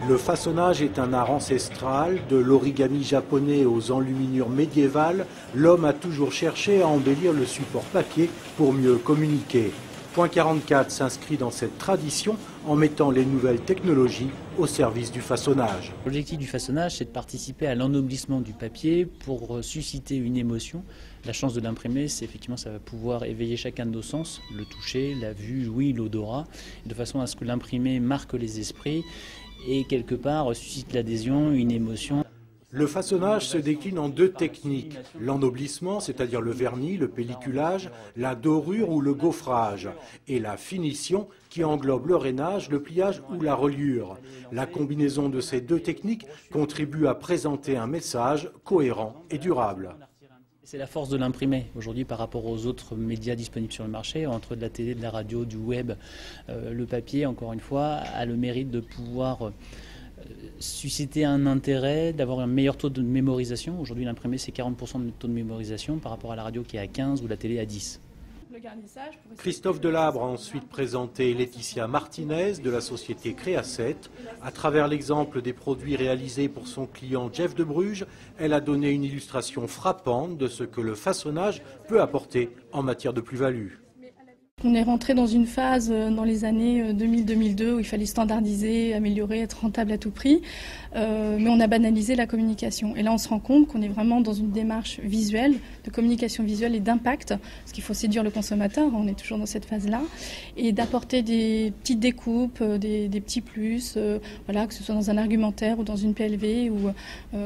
Le façonnage est un art ancestral, de l'origami japonais aux enluminures médiévales, l'homme a toujours cherché à embellir le support papier pour mieux communiquer. Point 44 s'inscrit dans cette tradition en mettant les nouvelles technologies au service du façonnage. L'objectif du façonnage, c'est de participer à l'ennoblissement du papier pour susciter une émotion. La chance de l'imprimer, c'est effectivement ça va pouvoir éveiller chacun de nos sens, le toucher, la vue, l'ouïe, l'odorat, de façon à ce que l'imprimé marque les esprits et quelque part suscite l'adhésion, une émotion. Le façonnage se décline en deux techniques, l'ennoblissement, c'est-à-dire le vernis, le pelliculage, la dorure ou le gaufrage, et la finition qui englobe le rainage, le pliage ou la reliure. La combinaison de ces deux techniques contribue à présenter un message cohérent et durable. C'est la force de l'imprimé aujourd'hui par rapport aux autres médias disponibles sur le marché, entre de la télé, de la radio, du web. Le papier, encore une fois, a le mérite de pouvoir susciter un intérêt, d'avoir un meilleur taux de mémorisation. Aujourd'hui, l'imprimé, c'est 40% de taux de mémorisation par rapport à la radio qui est à 15 ou la télé à 10. Christophe Delabre a ensuite présenté Laetitia Martinez de la société Créa7. À travers l'exemple des produits réalisés pour son client Jeff de Bruges, elle a donné une illustration frappante de ce que le façonnage peut apporter en matière de plus-value. On est rentré dans une phase dans les années 2000-2002 où il fallait standardiser, améliorer, être rentable à tout prix, mais on a banalisé la communication. Et là, on se rend compte qu'on est vraiment dans une démarche visuelle, de communication visuelle et d'impact, parce qu'il faut séduire le consommateur, on est toujours dans cette phase-là, et d'apporter des petites découpes, des petits plus, voilà, que ce soit dans un argumentaire ou dans une PLV, ou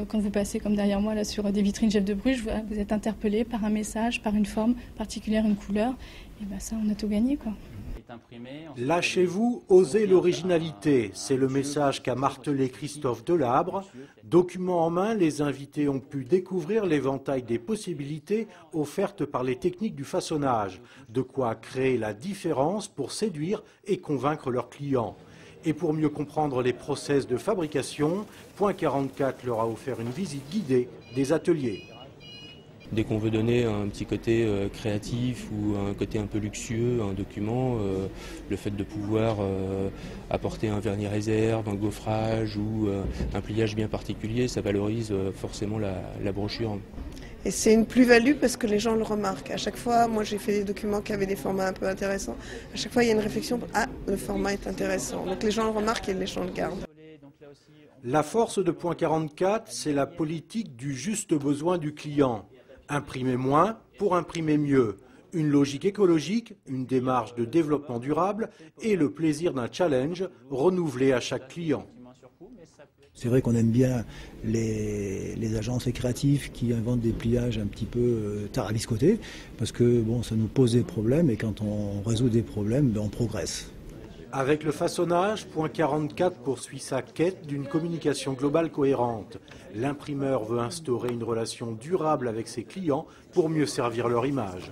quand vous passez comme derrière moi là, sur des vitrines Jeff de Bruges, vous êtes interpellé par un message, par une forme particulière, une couleur. Et bien ça, on a tout gagné, quoi. Lâchez-vous, osez l'originalité. C'est le message qu'a martelé Christophe Delabre. Document en main, les invités ont pu découvrir l'éventail des possibilités offertes par les techniques du façonnage. De quoi créer la différence pour séduire et convaincre leurs clients. Et pour mieux comprendre les process de fabrication, Point 44 leur a offert une visite guidée des ateliers. Dès qu'on veut donner un petit côté créatif ou un côté un peu luxueux à un document, le fait de pouvoir apporter un vernis réserve, un gaufrage ou un pliage bien particulier, ça valorise forcément la brochure. Et c'est une plus-value parce que les gens le remarquent. À chaque fois, moi j'ai fait des documents qui avaient des formats un peu intéressants. À chaque fois, il y a une réflexion, ah, le format est intéressant. Donc les gens le remarquent et les gens le gardent. La force de Point 44, c'est la politique du juste besoin du client. Imprimer moins pour imprimer mieux. Une logique écologique, une démarche de développement durable et le plaisir d'un challenge renouvelé à chaque client. C'est vrai qu'on aime bien les agences et créatifs qui inventent des pliages un petit peu tarabiscotés parce que bon, ça nous pose des problèmes et quand on résout des problèmes, ben, on progresse. Avec le façonnage, Point 44 poursuit sa quête d'une communication globale cohérente. L'imprimeur veut instaurer une relation durable avec ses clients pour mieux servir leur image.